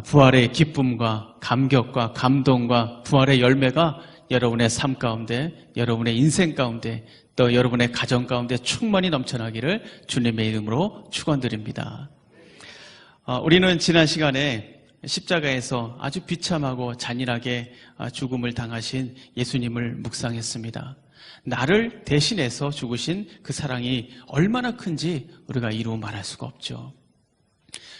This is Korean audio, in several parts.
부활의 기쁨과 감격과 감동과 부활의 열매가 여러분의 삶 가운데, 여러분의 인생 가운데, 또 여러분의 가정 가운데 충만히 넘쳐나기를 주님의 이름으로 축원드립니다. 우리는 지난 시간에 십자가에서 아주 비참하고 잔인하게 죽음을 당하신 예수님을 묵상했습니다. 나를 대신해서 죽으신 그 사랑이 얼마나 큰지 우리가 이루 말할 수가 없죠.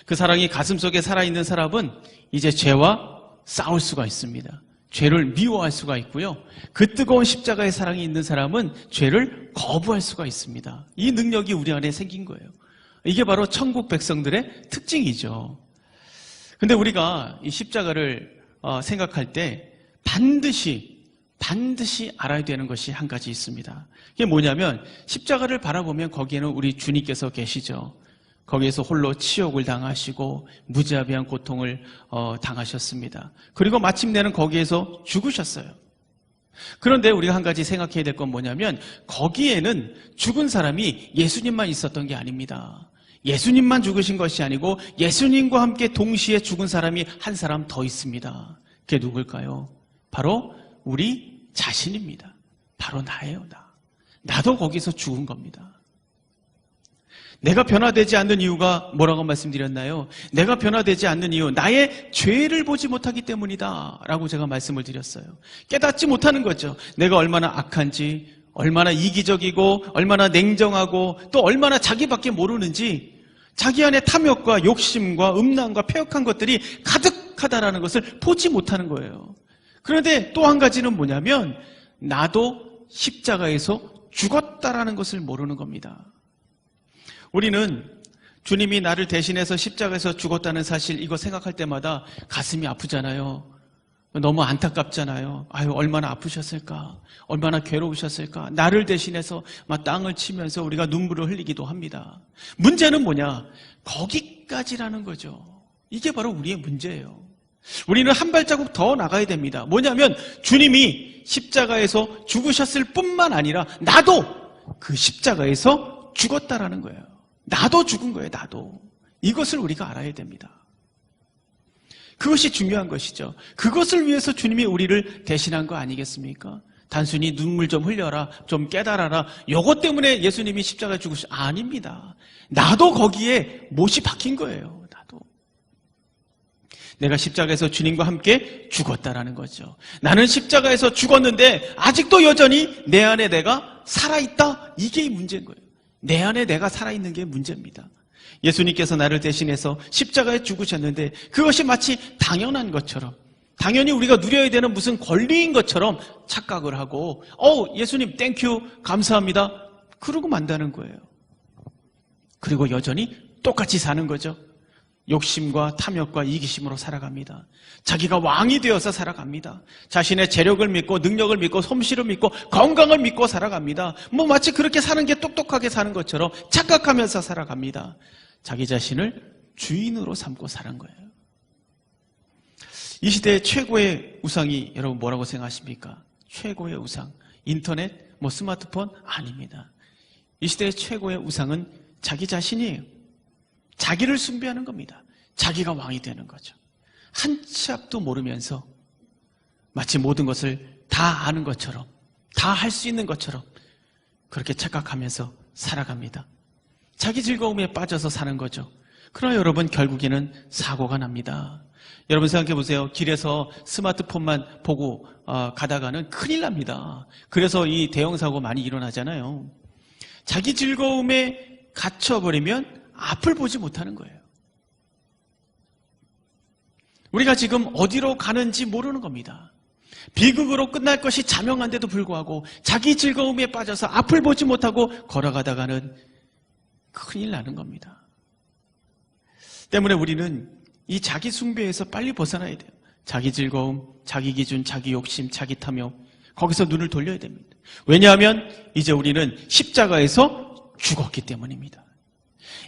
그 사랑이 가슴속에 살아있는 사람은 이제 죄와 싸울 수가 있습니다. 죄를 미워할 수가 있고요. 그 뜨거운 십자가의 사랑이 있는 사람은 죄를 거부할 수가 있습니다. 이 능력이 우리 안에 생긴 거예요. 이게 바로 천국 백성들의 특징이죠. 근데 우리가 이 십자가를 생각할 때 반드시 알아야 되는 것이 한 가지 있습니다. 그게 뭐냐면 십자가를 바라보면 거기에는 우리 주님께서 계시죠. 거기에서 홀로 치욕을 당하시고 무자비한 고통을 당하셨습니다. 그리고 마침내는 거기에서 죽으셨어요. 그런데 우리가 한 가지 생각해야 될 건 뭐냐면 거기에는 죽은 사람이 예수님만 있었던 게 아닙니다. 예수님만 죽으신 것이 아니고 예수님과 함께 동시에 죽은 사람이 한 사람 더 있습니다. 그게 누굴까요? 바로 우리 자신입니다. 바로 나예요. 나도 거기서 죽은 겁니다. 내가 변화되지 않는 이유가 뭐라고 말씀드렸나요? 내가 변화되지 않는 이유, 나의 죄를 보지 못하기 때문이다 라고 제가 말씀을 드렸어요. 깨닫지 못하는 거죠. 내가 얼마나 악한지, 얼마나 이기적이고 얼마나 냉정하고 또 얼마나 자기밖에 모르는지, 자기 안에 탐욕과 욕심과 음란과 폐역한 것들이 가득하다라는 것을 보지 못하는 거예요. 그런데 또 한 가지는 뭐냐면 나도 십자가에서 죽었다라는 것을 모르는 겁니다. 우리는 주님이 나를 대신해서 십자가에서 죽었다는 사실, 이거 생각할 때마다 가슴이 아프잖아요. 너무 안타깝잖아요. 아유, 얼마나 아프셨을까? 얼마나 괴로우셨을까? 나를 대신해서 막 땅을 치면서 우리가 눈물을 흘리기도 합니다. 문제는 뭐냐? 거기까지라는 거죠. 이게 바로 우리의 문제예요. 우리는 한 발자국 더 나가야 됩니다. 뭐냐면 주님이 십자가에서 죽으셨을 뿐만 아니라 나도 그 십자가에서 죽었다라는 거예요. 나도 죽은 거예요. 나도. 이것을 우리가 알아야 됩니다. 그것이 중요한 것이죠. 그것을 위해서 주님이 우리를 대신한 거 아니겠습니까? 단순히 눈물 좀 흘려라, 좀 깨달아라, 요것 때문에 예수님이 십자가에 죽으신, 아닙니다. 나도 거기에 못이 박힌 거예요. 나도. 내가 십자가에서 주님과 함께 죽었다라는 거죠. 나는 십자가에서 죽었는데 아직도 여전히 내 안에 내가 살아있다. 이게 문제인 거예요. 내 안에 내가 살아있는 게 문제입니다. 예수님께서 나를 대신해서 십자가에 죽으셨는데 그것이 마치 당연한 것처럼, 당연히 우리가 누려야 되는 무슨 권리인 것처럼 착각을 하고 예수님 땡큐 감사합니다 그러고 만다는 거예요. 그리고 여전히 똑같이 사는 거죠. 욕심과 탐욕과 이기심으로 살아갑니다. 자기가 왕이 되어서 살아갑니다. 자신의 재력을 믿고 능력을 믿고 솜씨를 믿고 건강을 믿고 살아갑니다. 마치 그렇게 사는 게 똑똑하게 사는 것처럼 착각하면서 살아갑니다. 자기 자신을 주인으로 삼고 사는 거예요. 이 시대의 최고의 우상이 여러분 뭐라고 생각하십니까? 최고의 우상, 인터넷, 스마트폰? 아닙니다. 이 시대의 최고의 우상은 자기 자신이에요. 자기를 숭배하는 겁니다. 자기가 왕이 되는 거죠. 한 치 앞도 모르면서 마치 모든 것을 다 아는 것처럼, 다 할 수 있는 것처럼 그렇게 착각하면서 살아갑니다. 자기 즐거움에 빠져서 사는 거죠. 그러나 여러분 결국에는 사고가 납니다. 여러분 생각해 보세요. 길에서 스마트폰만 보고 가다가는 큰일 납니다. 그래서 이 대형사고 많이 일어나잖아요. 자기 즐거움에 갇혀버리면 앞을 보지 못하는 거예요. 우리가 지금 어디로 가는지 모르는 겁니다. 비극으로 끝날 것이 자명한데도 불구하고 자기 즐거움에 빠져서 앞을 보지 못하고 걸어가다가는 큰일 나는 겁니다. 때문에 우리는 이 자기 숭배에서 빨리 벗어나야 돼요. 자기 즐거움, 자기 기준, 자기 욕심, 자기 탐욕, 거기서 눈을 돌려야 됩니다. 왜냐하면 이제 우리는 십자가에서 죽었기 때문입니다.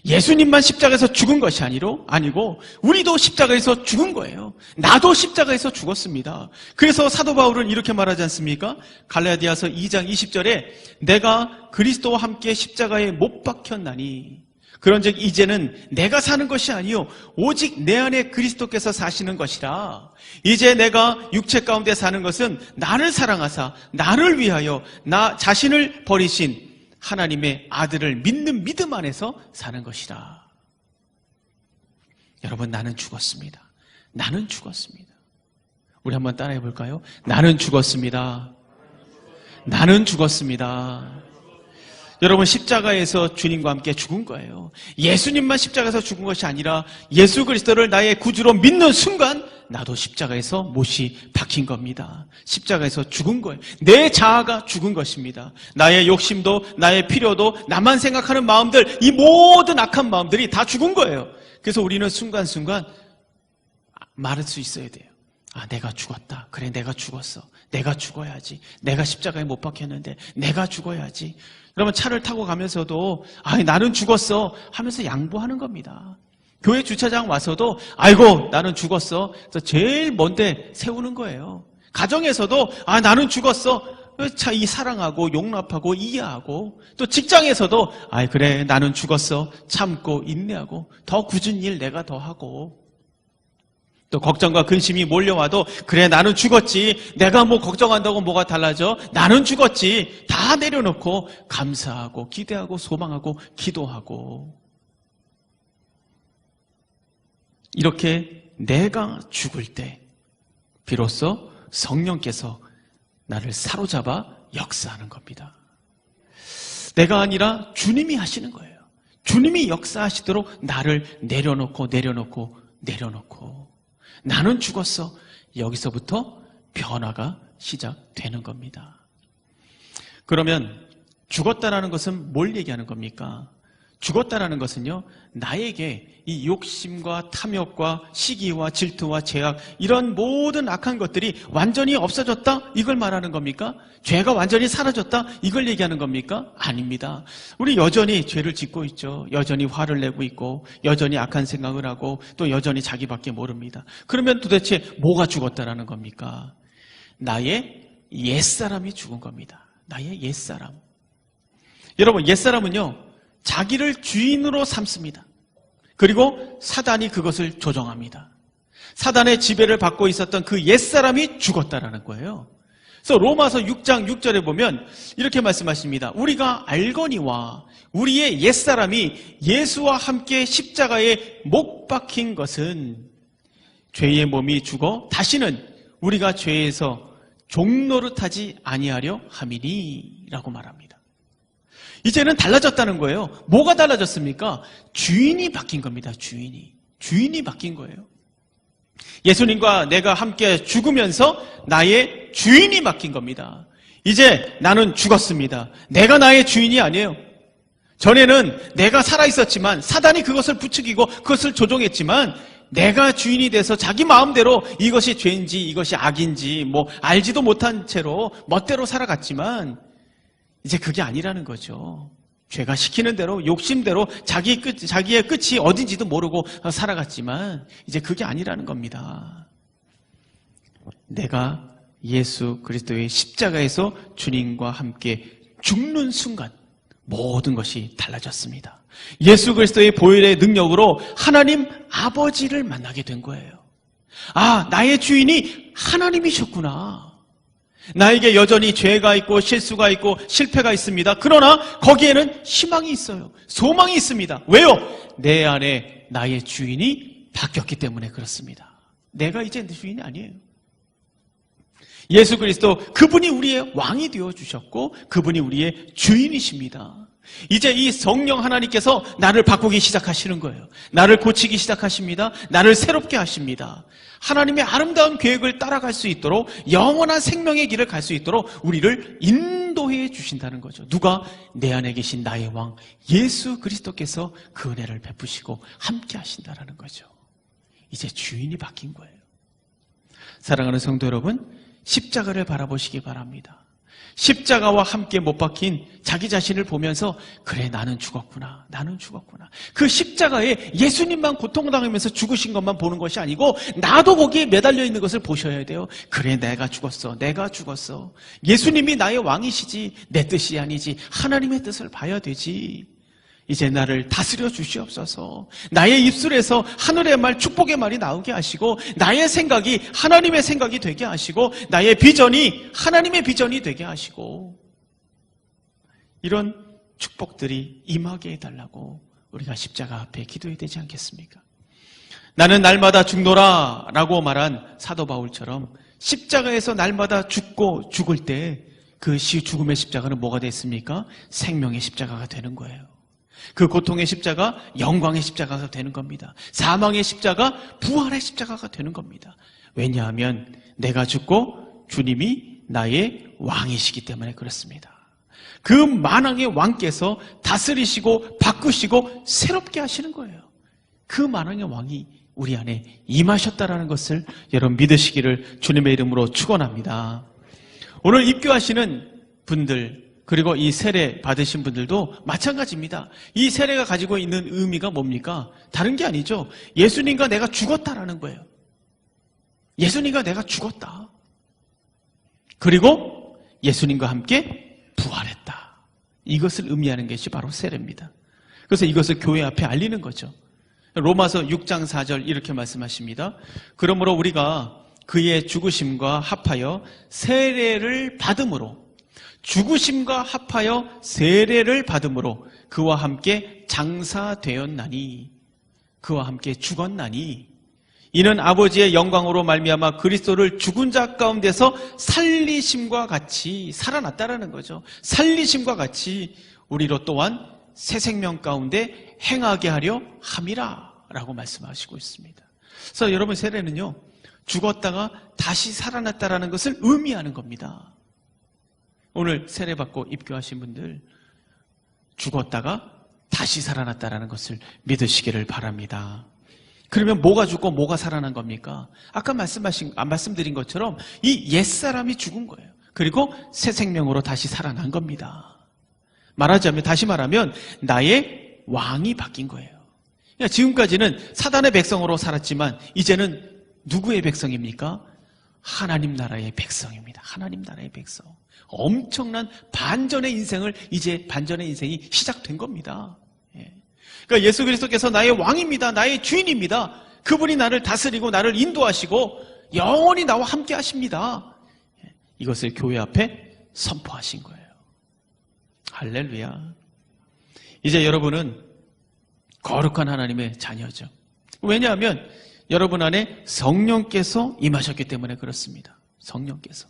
예수님만 십자가에서 죽은 것이 아니고 우리도 십자가에서 죽은 거예요. 나도 십자가에서 죽었습니다. 그래서 사도 바울은 이렇게 말하지 않습니까? 갈라디아서 2장 20절에 내가 그리스도와 함께 십자가에 못 박혔나니, 그런즉 이제는 내가 사는 것이 아니요 오직 내 안에 그리스도께서 사시는 것이라. 이제 내가 육체 가운데 사는 것은 나를 사랑하사 나를 위하여 나 자신을 버리신 하나님의 아들을 믿는 믿음 안에서 사는 것이라. 여러분, 나는 죽었습니다. 나는 죽었습니다. 우리 한번 따라해 볼까요? 나는 죽었습니다. 나는 죽었습니다. 여러분, 십자가에서 주님과 함께 죽은 거예요. 예수님만 십자가에서 죽은 것이 아니라 예수 그리스도를 나의 구주로 믿는 순간 나도 십자가에서 못이 박힌 겁니다. 십자가에서 죽은 거예요. 내 자아가 죽은 것입니다. 나의 욕심도 나의 필요도 나만 생각하는 마음들, 이 모든 악한 마음들이 다 죽은 거예요. 그래서 우리는 순간순간 말할 수 있어야 돼요. 아, 내가 죽었다. 그래, 내가 죽었어. 내가 죽어야지. 내가 십자가에 못 박혔는데 내가 죽어야지. 여러분, 차를 타고 가면서도 아, 나는 죽었어 하면서 양보하는 겁니다. 교회 주차장 와서도 아이고 나는 죽었어. 그래서 제일 먼데 세우는 거예요. 가정에서도 아, 나는 죽었어. 이 사랑하고 용납하고 이해하고, 또 직장에서도 아, 그래 나는 죽었어. 참고 인내하고 더 굳은 일 내가 더 하고, 또 걱정과 근심이 몰려와도 그래 나는 죽었지. 내가 뭐 걱정한다고 뭐가 달라져. 나는 죽었지. 다 내려놓고 감사하고 기대하고 소망하고 기도하고, 이렇게 내가 죽을 때 비로소 성령께서 나를 사로잡아 역사하는 겁니다. 내가 아니라 주님이 하시는 거예요. 주님이 역사하시도록 나를 내려놓고 나는 죽었어. 여기서부터 변화가 시작되는 겁니다. 그러면 죽었다라는 것은 뭘 얘기하는 겁니까? 죽었다라는 것은요, 나에게 이 욕심과 탐욕과 시기와 질투와 죄악, 이런 모든 악한 것들이 완전히 없어졌다? 이걸 말하는 겁니까? 죄가 완전히 사라졌다? 이걸 얘기하는 겁니까? 아닙니다. 우리 여전히 죄를 짓고 있죠. 여전히 화를 내고 있고, 여전히 악한 생각을 하고, 또 여전히 자기밖에 모릅니다. 그러면 도대체 뭐가 죽었다라는 겁니까? 나의 옛사람이 죽은 겁니다. 나의 옛사람. 여러분, 옛사람은요, 자기를 주인으로 삼습니다. 그리고 사단이 그것을 조정합니다. 사단의 지배를 받고 있었던 그 옛사람이 죽었다라는 거예요. 그래서 로마서 6장 6절에 보면 이렇게 말씀하십니다. 우리가 알거니와 우리의 옛사람이 예수와 함께 십자가에 못 박힌 것은 죄의 몸이 죽어 다시는 우리가 죄에서 종노릇하지 아니하려 함이니 라고 말합니다. 이제는 달라졌다는 거예요. 뭐가 달라졌습니까? 주인이 바뀐 겁니다. 주인이 바뀐 거예요. 예수님과 내가 함께 죽으면서 나의 주인이 바뀐 겁니다. 이제 나는 죽었습니다. 내가 나의 주인이 아니에요. 전에는 내가 살아있었지만 사단이 그것을 부추기고 그것을 조종했지만, 내가 주인이 돼서 자기 마음대로 이것이 죄인지 이것이 악인지 뭐 알지도 못한 채로 멋대로 살아갔지만, 이제 그게 아니라는 거죠. 죄가 시키는 대로 욕심대로 자기의 끝이 어딘지도 모르고 살아갔지만 이제 그게 아니라는 겁니다. 내가 예수 그리스도의 십자가에서 주님과 함께 죽는 순간 모든 것이 달라졌습니다. 예수 그리스도의 보혈의 능력으로 하나님 아버지를 만나게 된 거예요. 아, 나의 주인이 하나님이셨구나. 나에게 여전히 죄가 있고 실수가 있고 실패가 있습니다. 그러나 거기에는 희망이 있어요. 소망이 있습니다. 왜요? 내 안에 나의 주인이 바뀌었기 때문에 그렇습니다. 내가 이제 내 주인이 아니에요. 예수 그리스도, 그분이 우리의 왕이 되어주셨고 그분이 우리의 주인이십니다. 이제 이 성령 하나님께서 나를 바꾸기 시작하시는 거예요. 나를 고치기 시작하십니다. 나를 새롭게 하십니다. 하나님의 아름다운 계획을 따라갈 수 있도록, 영원한 생명의 길을 갈 수 있도록 우리를 인도해 주신다는 거죠. 누가? 내 안에 계신 나의 왕 예수 그리스도께서 그 은혜를 베푸시고 함께 하신다는 거죠. 이제 주인이 바뀐 거예요. 사랑하는 성도 여러분, 십자가를 바라보시기 바랍니다. 십자가와 함께 못 박힌 자기 자신을 보면서 그래 나는 죽었구나. 그 십자가에 예수님만 고통당하면서 죽으신 것만 보는 것이 아니고 나도 거기에 매달려 있는 것을 보셔야 돼요. 그래 내가 죽었어. 예수님이 나의 왕이시지 내 뜻이 아니지 하나님의 뜻을 봐야 되지. 이제 나를 다스려 주시옵소서. 나의 입술에서 하늘의 말, 축복의 말이 나오게 하시고, 나의 생각이 하나님의 생각이 되게 하시고, 나의 비전이 하나님의 비전이 되게 하시고, 이런 축복들이 임하게 해달라고 우리가 십자가 앞에 기도해야 되지 않겠습니까? 나는 날마다 죽노라 라고 말한 사도 바울처럼 십자가에서 날마다 죽고 죽을 때 그 죽음의 십자가는 뭐가 됐습니까? 생명의 십자가가 되는 거예요. 그 고통의 십자가 영광의 십자가가 되는 겁니다. 사망의 십자가 부활의 십자가가 되는 겁니다. 왜냐하면 내가 죽고 주님이 나의 왕이시기 때문에 그렇습니다. 그 만왕의 왕께서 다스리시고 바꾸시고 새롭게 하시는 거예요. 그 만왕의 왕이 우리 안에 임하셨다라는 것을 여러분 믿으시기를 주님의 이름으로 축원합니다. 오늘 입교하시는 분들 그리고 이 세례 받으신 분들도 마찬가지입니다. 이 세례가 가지고 있는 의미가 뭡니까? 다른 게 아니죠. 예수님과 내가 죽었다라는 거예요. 예수님과 내가 죽었다. 그리고 예수님과 함께 부활했다. 이것을 의미하는 것이 바로 세례입니다. 그래서 이것을 교회 앞에 알리는 거죠. 로마서 6장 4절 이렇게 말씀하십니다. 그러므로 우리가 그의 죽으심과 합하여 세례를 받음으로 죽으심과 합하여 세례를 받음으로 그와 함께 장사되었나니 그와 함께 죽었나니 이는 아버지의 영광으로 말미암아 그리스도를 죽은 자 가운데서 살리심과 같이 살아났다라는 거죠. 살리심과 같이 우리로 또한 새 생명 가운데 행하게 하려 함이라 라고 말씀하시고 있습니다. 그래서 여러분 세례는요 죽었다가 다시 살아났다라는 것을 의미하는 겁니다. 오늘 세례받고 입교하신 분들 죽었다가 다시 살아났다라는 것을 믿으시기를 바랍니다. 그러면 뭐가 죽고 뭐가 살아난 겁니까? 아까 말씀드린 것처럼 이 옛사람이 죽은 거예요. 그리고 새 생명으로 다시 살아난 겁니다. 다시 말하면 나의 왕이 바뀐 거예요. 그러니까 지금까지는 사단의 백성으로 살았지만 이제는 누구의 백성입니까? 하나님 나라의 백성입니다. 하나님 나라의 백성. 엄청난 반전의 인생이 시작된 겁니다. 그러니까 예수 그리스도께서 나의 왕입니다. 나의 주인입니다. 그분이 나를 다스리고 나를 인도하시고 영원히 나와 함께 하십니다. 이것을 교회 앞에 선포하신 거예요. 할렐루야. 이제 여러분은 거룩한 하나님의 자녀죠. 왜냐하면 여러분 안에 성령께서 임하셨기 때문에 그렇습니다. 성령께서.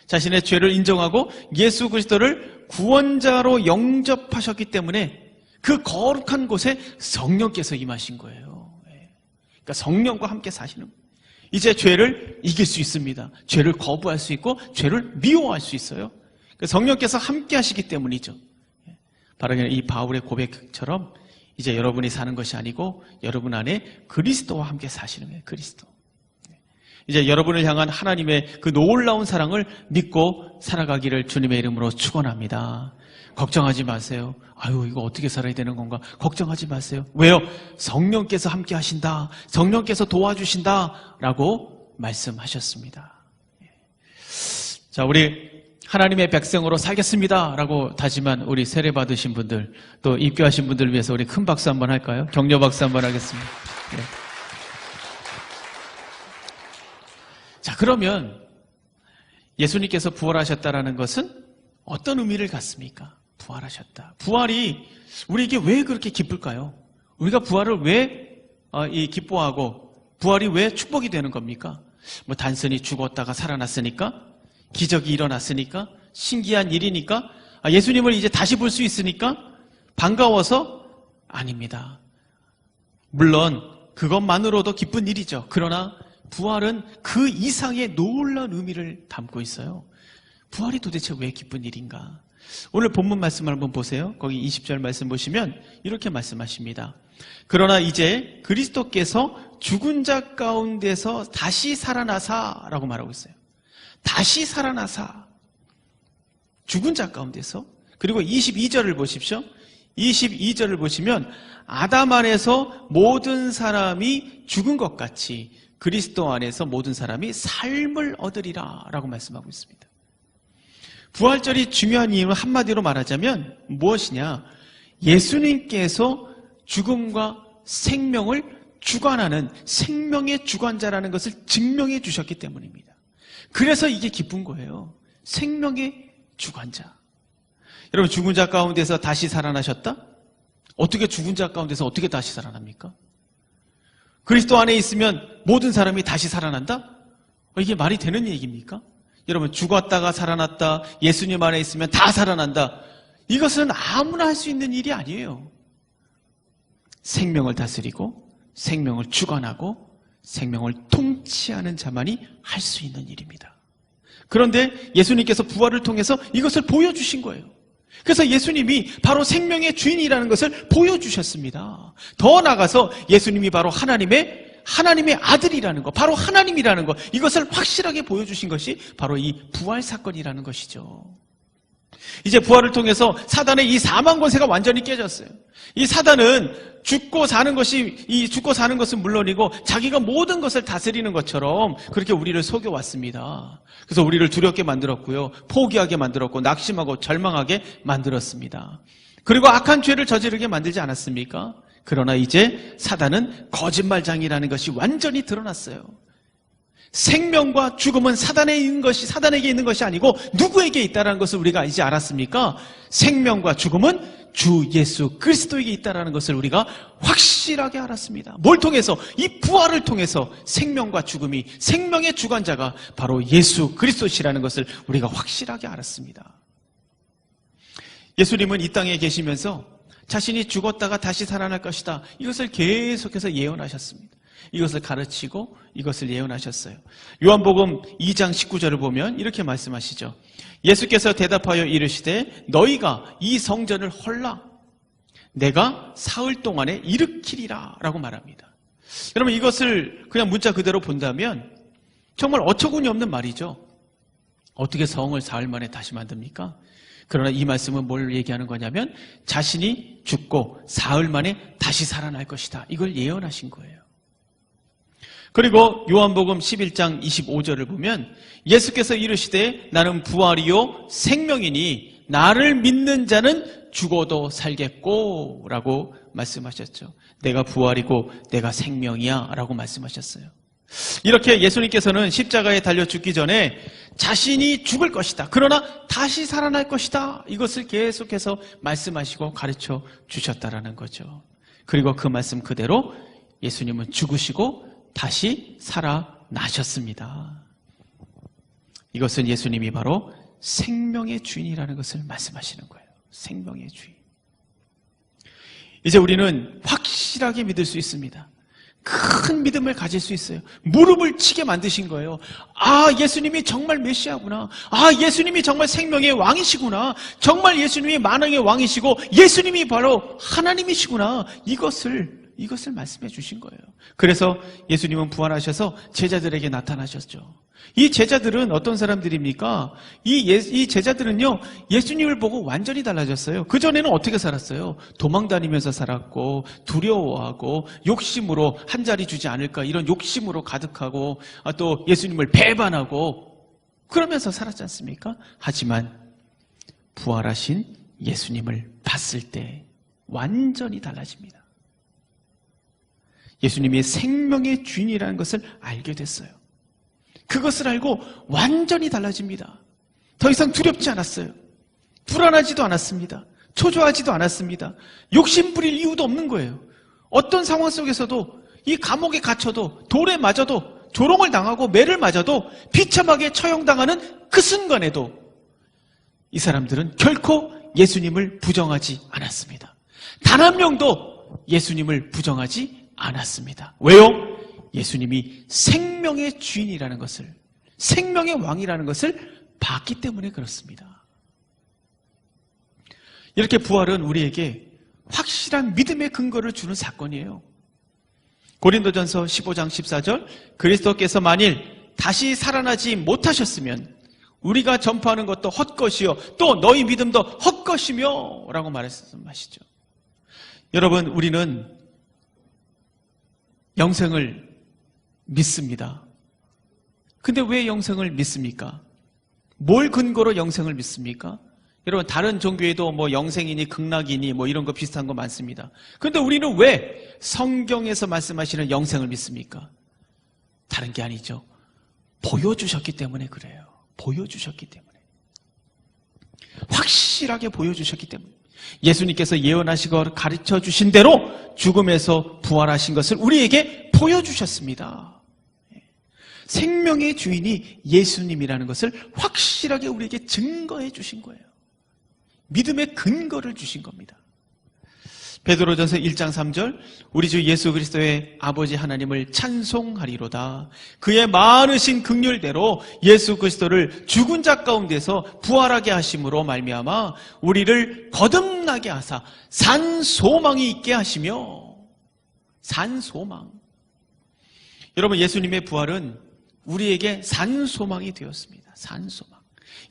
자신의 죄를 인정하고 예수 그리스도를 구원자로 영접하셨기 때문에 그 거룩한 곳에 성령께서 임하신 거예요. 그러니까 성령과 함께 사시는 거예요. 이제 죄를 이길 수 있습니다. 죄를 거부할 수 있고 죄를 미워할 수 있어요. 성령께서 함께 하시기 때문이죠. 바로 이 바울의 고백처럼 이제 여러분이 사는 것이 아니고 여러분 안에 그리스도와 함께 사시는 거예요. 그리스도. 이제 여러분을 향한 하나님의 그 놀라운 사랑을 믿고 살아가기를 주님의 이름으로 축원합니다. 걱정하지 마세요. 아유, 이거 어떻게 살아야 되는 건가? 걱정하지 마세요. 왜요? 성령께서 함께 하신다. 성령께서 도와주신다. 라고 말씀하셨습니다. 자, 우리 하나님의 백성으로 살겠습니다. 라고 다짐한 우리 세례 받으신 분들, 또 입교하신 분들을 위해서 우리 큰 박수 한번 할까요? 격려 박수 한번 하겠습니다. 네. 자, 그러면 예수님께서 부활하셨다라는 것은 어떤 의미를 갖습니까? 부활하셨다. 부활이 우리에게 왜 그렇게 기쁠까요? 우리가 부활을 왜 기뻐하고 부활이 왜 축복이 되는 겁니까? 뭐 단순히 죽었다가 살아났으니까? 기적이 일어났으니까? 신기한 일이니까? 예수님을 이제 다시 볼 수 있으니까? 반가워서? 아닙니다. 물론 그것만으로도 기쁜 일이죠. 그러나 부활은 그 이상의 놀라운 의미를 담고 있어요. 부활이 도대체 왜 기쁜 일인가? 오늘 본문 말씀을 한번 보세요. 거기 20절 말씀 보시면 이렇게 말씀하십니다. 그러나 이제 그리스도께서 죽은 자 가운데서 다시 살아나사 라고 말하고 있어요. 다시 살아나사. 죽은 자 가운데서. 그리고 22절을 보십시오. 22절을 보시면 아담 안에서 모든 사람이 죽은 것 같이 그리스도 안에서 모든 사람이 삶을 얻으리라 라고 말씀하고 있습니다. 부활절이 중요한 이유는 한마디로 말하자면 무엇이냐? 예수님께서 죽음과 생명을 주관하는 생명의 주관자라는 것을 증명해 주셨기 때문입니다. 그래서 이게 기쁜 거예요. 생명의 주관자. 여러분, 죽은 자 가운데서 다시 살아나셨다? 어떻게 죽은 자 가운데서 어떻게 다시 살아납니까? 그리스도 안에 있으면 모든 사람이 다시 살아난다? 이게 말이 되는 얘기입니까? 여러분, 죽었다가 살아났다, 예수님 안에 있으면 다 살아난다. 이것은 아무나 할 수 있는 일이 아니에요. 생명을 다스리고 생명을 주관하고 생명을 통치하는 자만이 할 수 있는 일입니다. 그런데 예수님께서 부활을 통해서 이것을 보여주신 거예요. 그래서 예수님이 바로 생명의 주인이라는 것을 보여주셨습니다. 더 나아가서 예수님이 바로 하나님의 아들이라는 것, 바로 하나님이라는 것, 이것을 확실하게 보여주신 것이 바로 이 부활 사건이라는 것이죠. 이제 부활을 통해서 사단의 이 사망 권세가 완전히 깨졌어요. 이 사단은 죽고 사는 것은 물론이고 자기가 모든 것을 다스리는 것처럼 그렇게 우리를 속여왔습니다. 그래서 우리를 두렵게 만들었고요, 포기하게 만들었고, 낙심하고 절망하게 만들었습니다. 그리고 악한 죄를 저지르게 만들지 않았습니까? 그러나 이제 사단은 거짓말장이라는 것이 완전히 드러났어요. 생명과 죽음은 사단에게 있는 것이 아니고 누구에게 있다는 것을 우리가 이제 알았습니까? 생명과 죽음은 주 예수 그리스도에게 있다는 것을 우리가 확실하게 알았습니다. 뭘 통해서? 이 부활을 통해서 생명과 죽음이, 생명의 주관자가 바로 예수 그리스도시라는 것을 우리가 확실하게 알았습니다. 예수님은 이 땅에 계시면서 자신이 죽었다가 다시 살아날 것이다, 이것을 계속해서 예언하셨습니다. 이것을 가르치고 이것을 예언하셨어요. 요한복음 2장 19절을 보면 이렇게 말씀하시죠. 예수께서 대답하여 이르시되 너희가 이 성전을 헐라 내가 사흘 동안에 일으키리라 라고 말합니다. 여러분, 이것을 그냥 문자 그대로 본다면 정말 어처구니 없는 말이죠. 어떻게 성을 사흘 만에 다시 만듭니까? 그러나 이 말씀은 뭘 얘기하는 거냐면 자신이 죽고 사흘 만에 다시 살아날 것이다, 이걸 예언하신 거예요. 그리고 요한복음 11장 25절을 보면 예수께서 이르시되 나는 부활이요 생명이니 나를 믿는 자는 죽어도 살겠고 라고 말씀하셨죠. 내가 부활이고 내가 생명이야 라고 말씀하셨어요. 이렇게 예수님께서는 십자가에 달려 죽기 전에 자신이 죽을 것이다, 그러나 다시 살아날 것이다, 이것을 계속해서 말씀하시고 가르쳐 주셨다라는 거죠. 그리고 그 말씀 그대로 예수님은 죽으시고 다시 살아나셨습니다. 이것은 예수님이 바로 생명의 주인이라는 것을 말씀하시는 거예요. 생명의 주인. 이제 우리는 확실하게 믿을 수 있습니다. 큰 믿음을 가질 수 있어요. 무릎을 치게 만드신 거예요. 아, 예수님이 정말 메시아구나. 아, 예수님이 정말 생명의 왕이시구나. 정말 예수님이 만왕의 왕이시고 예수님이 바로 하나님이시구나. 이것을 말씀해 주신 거예요. 그래서 예수님은 부활하셔서 제자들에게 나타나셨죠. 이 제자들은 어떤 사람들입니까? 이 제자들은요, 예수님을 보고 완전히 달라졌어요. 그전에는 어떻게 살았어요? 도망다니면서 살았고, 두려워하고, 욕심으로 한 자리 주지 않을까, 이런 욕심으로 가득하고, 또 예수님을 배반하고, 그러면서 살았지 않습니까? 하지만 부활하신 예수님을 봤을 때 완전히 달라집니다. 예수님이 생명의 주인이라는 것을 알게 됐어요. 그것을 알고 완전히 달라집니다. 더 이상 두렵지 않았어요. 불안하지도 않았습니다. 초조하지도 않았습니다. 욕심 부릴 이유도 없는 거예요. 어떤 상황 속에서도, 이 감옥에 갇혀도, 돌에 맞아도, 조롱을 당하고 매를 맞아도, 비참하게 처형당하는 그 순간에도 이 사람들은 결코 예수님을 부정하지 않았습니다. 단 한 명도 예수님을 부정하지 않았습니다. 왜요? 예수님이 생명의 주인이라는 것을, 생명의 왕이라는 것을 봤기 때문에 그렇습니다. 이렇게 부활은 우리에게 확실한 믿음의 근거를 주는 사건이에요. 고린도전서 15장 14절, 그리스도께서 만일 다시 살아나지 못하셨으면 우리가 전파하는 것도 헛것이요 또 너희 믿음도 헛것이며 라고 말씀하시죠. 여러분, 우리는 영생을 믿습니다. 근데 왜 영생을 믿습니까? 뭘 근거로 영생을 믿습니까? 여러분 다른 종교에도 뭐 영생이니 극락이니 뭐 이런 거 비슷한 거 많습니다. 그런데 우리는 왜 성경에서 말씀하시는 영생을 믿습니까? 다른 게 아니죠. 보여주셨기 때문에 그래요. 보여주셨기 때문에. 확실하게 보여주셨기 때문에. 예수님께서 예언하시고 가르쳐 주신 대로 죽음에서 부활하신 것을 우리에게 보여주셨습니다. 생명의 주인이 예수님이라는 것을 확실하게 우리에게 증거해 주신 거예요. 믿음의 근거를 주신 겁니다. 베드로전서 1장 3절 우리 주 예수 그리스도의 아버지 하나님을 찬송하리로다. 그의 많으신 긍휼대로 예수 그리스도를 죽은 자 가운데서 부활하게 하심으로 말미암아 우리를 거듭나게 하사 산 소망이 있게 하시며. 산 소망. 여러분 예수님의 부활은 우리에게 산 소망이 되었습니다. 산 소망.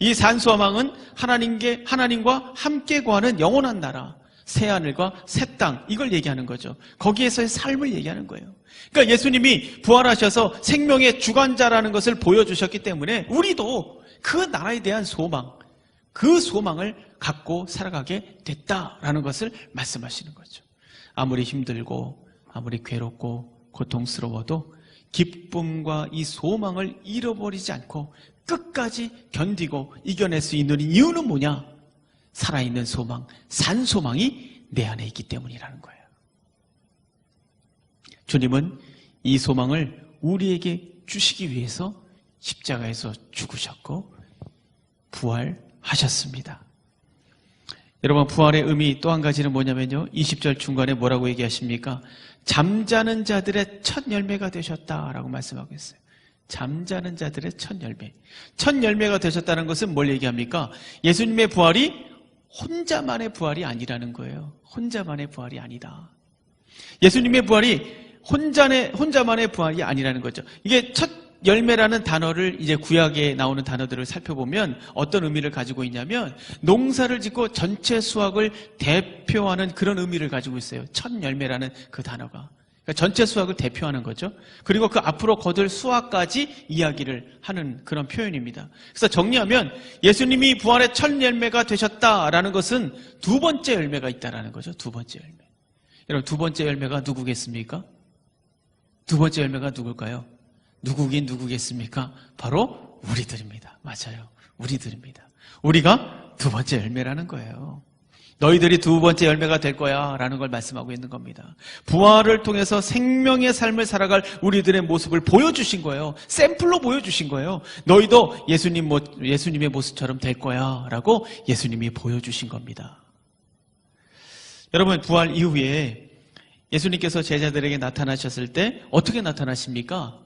이 산 소망은 하나님과 함께 거하는 영원한 나라, 새하늘과 새 땅, 이걸 얘기하는 거죠. 거기에서의 삶을 얘기하는 거예요. 그러니까 예수님이 부활하셔서 생명의 주관자라는 것을 보여주셨기 때문에 우리도 그 나라에 대한 소망, 그 소망을 갖고 살아가게 됐다라는 것을 말씀하시는 거죠. 아무리 힘들고 아무리 괴롭고 고통스러워도 기쁨과 이 소망을 잃어버리지 않고 끝까지 견디고 이겨낼 수 있는 이유는 뭐냐? 살아있는 소망, 산 소망이 내 안에 있기 때문이라는 거예요. 주님은 이 소망을 우리에게 주시기 위해서 십자가에서 죽으셨고 부활하셨습니다. 여러분 부활의 의미 또 한 가지는 뭐냐면요. 20절 중간에 뭐라고 얘기하십니까? 잠자는 자들의 첫 열매가 되셨다라고 말씀하고 있어요. 잠자는 자들의 첫 열매. 첫 열매가 되셨다는 것은 뭘 얘기합니까? 예수님의 부활이 혼자만의 부활이 아니라는 거예요. 혼자만의 부활이 아니다. 예수님의 부활이 혼자만의 부활이 아니라는 거죠. 이게 첫 열매라는 단어를 이제 구약에 나오는 단어들을 살펴보면 어떤 의미를 가지고 있냐면 농사를 짓고 전체 수확을 대표하는 그런 의미를 가지고 있어요. 첫 열매라는 그 단어가. 그러니까 전체 수확을 대표하는 거죠. 그리고 그 앞으로 거둘 수확까지 이야기를 하는 그런 표현입니다. 그래서 정리하면 예수님이 부활의 첫 열매가 되셨다라는 것은 두 번째 열매가 있다라는 거죠. 두 번째 열매. 여러분 두 번째 열매가 누구겠습니까? 두 번째 열매가 누굴까요? 누구긴 누구겠습니까? 바로 우리들입니다. 맞아요. 우리들입니다. 우리가 두 번째 열매라는 거예요. 너희들이 두 번째 열매가 될 거야 라는 걸 말씀하고 있는 겁니다. 부활을 통해서 생명의 삶을 살아갈 우리들의 모습을 보여주신 거예요. 샘플로 보여주신 거예요. 너희도 예수님의 모습처럼 될 거야 라고 예수님이 보여주신 겁니다. 여러분 부활 이후에 예수님께서 제자들에게 나타나셨을 때 어떻게 나타나십니까?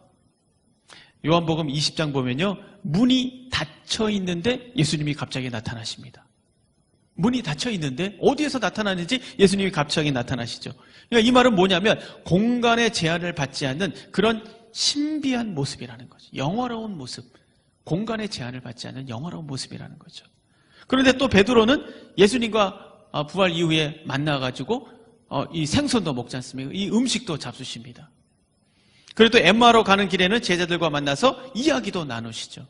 요한복음 20장 보면요. 문이 닫혀 있는데 예수님이 갑자기 나타나십니다. 문이 닫혀 있는데 어디에서 나타나는지 예수님이 갑자기 나타나시죠. 그러니까 이 말은 뭐냐면 공간의 제한을 받지 않는 그런 신비한 모습이라는 거죠. 영화로운 모습. 공간의 제한을 받지 않는 영화로운 모습이라는 거죠. 그런데 또 베드로는 예수님과 부활 이후에 만나가지고 이 생선도 먹지 않습니까? 이 음식도 잡수십니다. 그리고 또 엠마로 가는 길에는 제자들과 만나서 이야기도 나누시죠.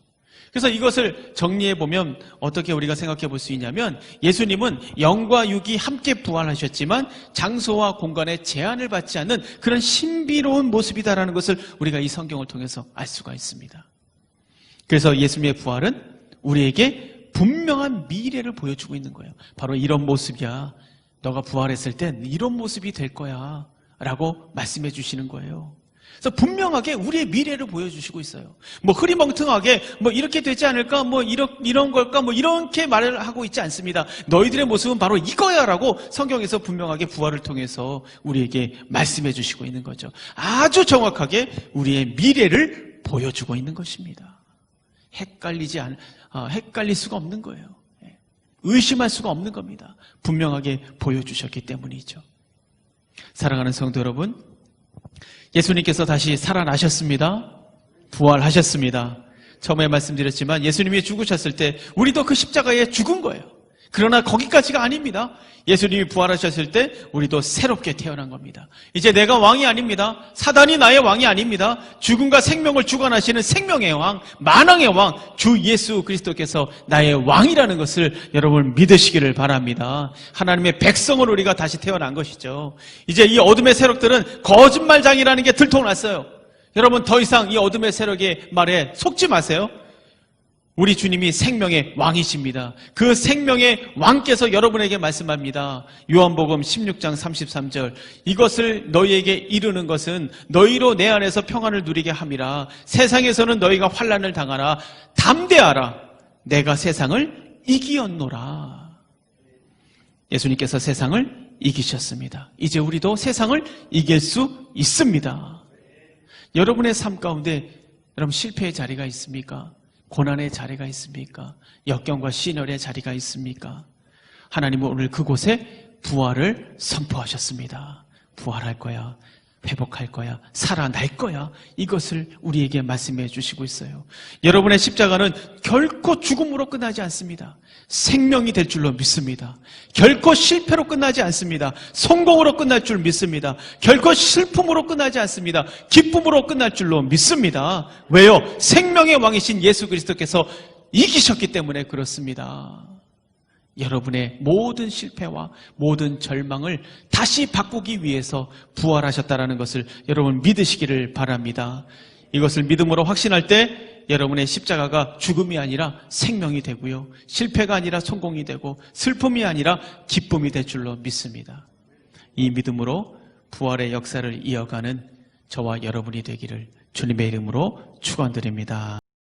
그래서 이것을 정리해 보면 어떻게 우리가 생각해 볼 수 있냐면 예수님은 영과 육이 함께 부활하셨지만 장소와 공간에 제한을 받지 않는 그런 신비로운 모습이다라는 것을 우리가 이 성경을 통해서 알 수가 있습니다. 그래서 예수님의 부활은 우리에게 분명한 미래를 보여주고 있는 거예요. 바로 이런 모습이야. 너가 부활했을 땐 이런 모습이 될 거야 라고 말씀해 주시는 거예요. 그래서 분명하게 우리의 미래를 보여주시고 있어요. 뭐 흐리멍텅하게 뭐 이렇게 되지 않을까, 뭐 이런 걸까, 뭐 이렇게 말을 하고 있지 않습니다. 너희들의 모습은 바로 이거야라고 성경에서 분명하게 부활을 통해서 우리에게 말씀해 주시고 있는 거죠. 아주 정확하게 우리의 미래를 보여주고 있는 것입니다. 헷갈릴 수가 없는 거예요. 의심할 수가 없는 겁니다. 분명하게 보여주셨기 때문이죠. 사랑하는 성도 여러분, 예수님께서 다시 살아나셨습니다. 부활하셨습니다. 처음에 말씀드렸지만 예수님이 죽으셨을 때 우리도 그 십자가에 죽은 거예요. 그러나 거기까지가 아닙니다. 예수님이 부활하셨을 때 우리도 새롭게 태어난 겁니다. 이제 내가 왕이 아닙니다. 사단이 나의 왕이 아닙니다. 죽음과 생명을 주관하시는 생명의 왕, 만왕의 왕, 주 예수 그리스도께서 나의 왕이라는 것을 여러분 믿으시기를 바랍니다. 하나님의 백성을 우리가 다시 태어난 것이죠. 이제 이 어둠의 세력들은 거짓말장이라는 게 들통났어요. 여러분 더 이상 이 어둠의 세력의 말에 속지 마세요. 우리 주님이 생명의 왕이십니다. 그 생명의 왕께서 여러분에게 말씀합니다. 요한복음 16장 33절 이것을 너희에게 이르는 것은 너희로 내 안에서 평안을 누리게 함이라. 세상에서는 너희가 환난을 당하라. 담대하라. 내가 세상을 이기었노라. 예수님께서 세상을 이기셨습니다. 이제 우리도 세상을 이길 수 있습니다. 여러분의 삶 가운데 여러분 실패의 자리가 있습니까? 고난의 자리가 있습니까? 역경과 시련의 자리가 있습니까? 하나님은 오늘 그곳에 부활을 선포하셨습니다. 부활할 거야. 회복할 거야. 살아날 거야. 이것을 우리에게 말씀해 주시고 있어요. 여러분의 십자가는 결코 죽음으로 끝나지 않습니다. 생명이 될 줄로 믿습니다. 결코 실패로 끝나지 않습니다. 성공으로 끝날 줄 믿습니다. 결코 슬픔으로 끝나지 않습니다. 기쁨으로 끝날 줄로 믿습니다. 왜요? 생명의 왕이신 예수 그리스도께서 이기셨기 때문에 그렇습니다. 여러분의 모든 실패와 모든 절망을 다시 바꾸기 위해서 부활하셨다는 것을 여러분 믿으시기를 바랍니다. 이것을 믿음으로 확신할 때 여러분의 십자가가 죽음이 아니라 생명이 되고요. 실패가 아니라 성공이 되고 슬픔이 아니라 기쁨이 될 줄로 믿습니다. 이 믿음으로 부활의 역사를 이어가는 저와 여러분이 되기를 주님의 이름으로 축원드립니다.